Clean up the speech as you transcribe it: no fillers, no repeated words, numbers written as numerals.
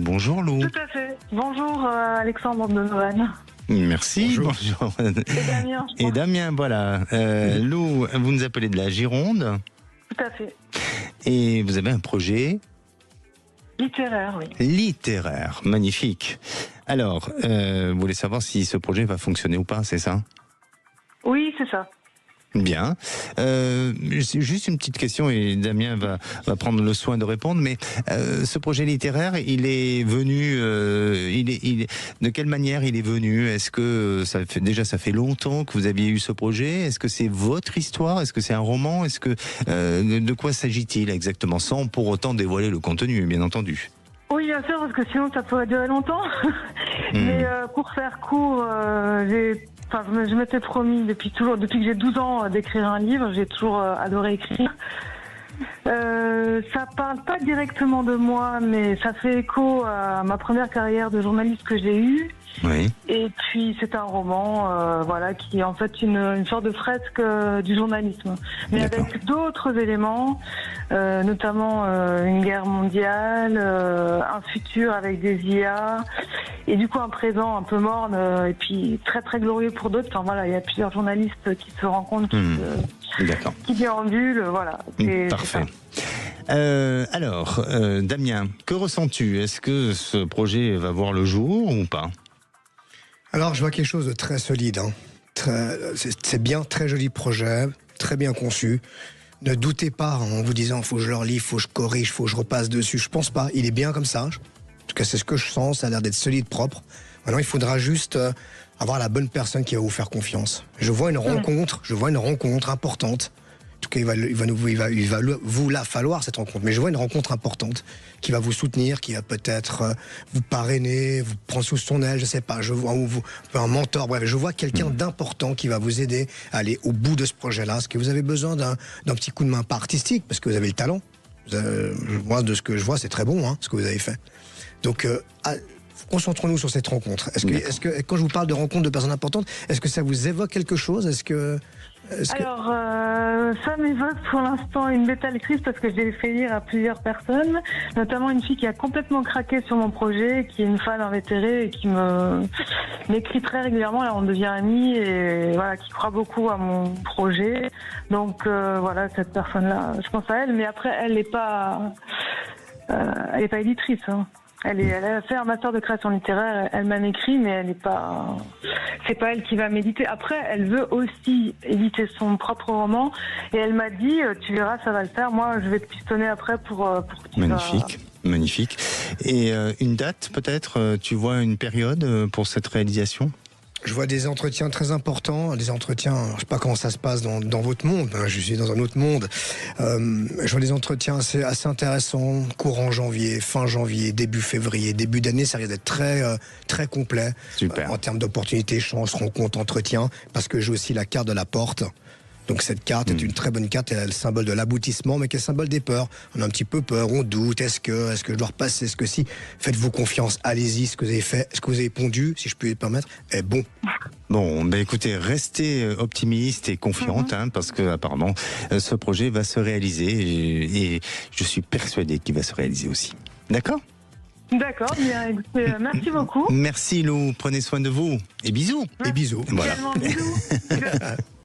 Bonjour Lou. Tout à fait. Bonjour Alexandre de Noël. Merci. Bonjour. Bonjour. Et Damien. je Et crois. Damien, voilà. Lou, vous nous appelez de la Gironde Tout à fait. et vous avez un projet Littéraire, oui. littéraire. Magnifique. Alors, vous voulez savoir si ce projet va fonctionner ou pas, c'est ça ? Oui, c'est ça. Bien. C'est juste une petite question et Damien va prendre le soin de répondre. Mais ce projet littéraire, il est venu. De quelle manière il est venu ? Est-ce que ça fait longtemps que vous aviez eu ce projet ? Est-ce que c'est votre histoire ? Est-ce que c'est un roman ? Est-ce que de quoi s'agit-il exactement ? Sans pour autant dévoiler le contenu, bien entendu. Oui, bien sûr, parce que sinon ça pourrait durer longtemps. Mais pour faire court, je m'étais promis depuis que j'ai 12 ans d'écrire un livre. J'ai toujours adoré écrire. Ça parle pas directement de moi, mais ça fait écho à ma première carrière de journaliste que j'ai eue. Oui. Et puis c'est un roman, qui est en fait une sorte de fresque du journalisme, mais D'accord. avec d'autres éléments, notamment une guerre mondiale, un futur avec des IA, et du coup un présent un peu morne, et puis très très glorieux pour d'autres. Enfin voilà, il y a plusieurs journalistes qui se rencontrent, D'accord. qui déambulent, voilà. C'est Parfait. ça. Alors, Damien, que ressens-tu ? Est-ce que ce projet va voir le jour ou pas ? Alors, je vois quelque chose de très solide. C'est bien, très joli projet, très bien conçu. Ne doutez pas en vous disant, faut que je le relis, faut que je corrige, faut que je repasse dessus. Je pense pas. Il est bien comme ça. En tout cas, c'est ce que je sens. Ça a l'air d'être solide, propre. Maintenant, il faudra juste avoir la bonne personne qui va vous faire confiance. Je vois une rencontre importante. En tout cas, il va vous la falloir cette rencontre. Mais je vois une rencontre importante qui va vous soutenir, qui va peut-être vous parrainer, vous prendre sous son aile, je sais pas. Je vois un mentor. Bref, je vois quelqu'un d'important qui va vous aider à aller au bout de ce projet-là. Est-ce que vous avez besoin d'un petit coup de main, pas artistique, parce que vous avez le talent. Moi, de ce que je vois, c'est très bon, ce que vous avez fait. Donc, concentrons-nous sur cette rencontre. Est-ce que quand je vous parle de rencontre de personnes importantes, est-ce que ça vous évoque quelque chose ? Alors, ça m'évoque pour l'instant une bêta lectrice parce que j'ai fait lire à plusieurs personnes, notamment une fille qui a complètement craqué sur mon projet, qui est une fan invétérée et qui m'écrit très régulièrement. Là, on devient amis et voilà, qui croit beaucoup à mon projet. Donc voilà, cette personne-là, je pense à elle. Mais après, elle n'est pas éditrice. Elle a fait un master de création littéraire, elle m'a écrit, mais c'est pas elle qui va m'éditer. Après, elle veut aussi éditer son propre roman, et elle m'a dit, tu verras, ça va le faire. Moi, je vais te pistonner après pour que tu Magnifique. Et une date, peut-être ? Tu vois une période pour cette réalisation ? Je vois des entretiens très importants, je sais pas comment ça se passe dans votre monde, je suis dans un autre monde. Je vois des entretiens assez intéressants, courant janvier, fin janvier, début février, début d'année, ça risque d'être très, très complet. Super. En termes d'opportunités, chances, rencontres, entretiens, parce que j'ai aussi la carte de la porte. Donc cette carte est une très bonne carte, elle a le symbole de l'aboutissement, mais qui est le symbole des peurs. On a un petit peu peur, on doute, est-ce que je dois repasser, est-ce que si ? Faites-vous confiance, allez-y, ce que vous avez fait, ce que vous avez pondu, si je peux me permettre, est bon. Bon, écoutez, restez optimiste et confiante, parce que apparemment ce projet va se réaliser et je suis persuadé qu'il va se réaliser aussi. D'accord ? D'accord, bien, écoutez, merci beaucoup. Merci Lou, prenez soin de vous et bisous. Et bisous. Voilà. Également, bisous.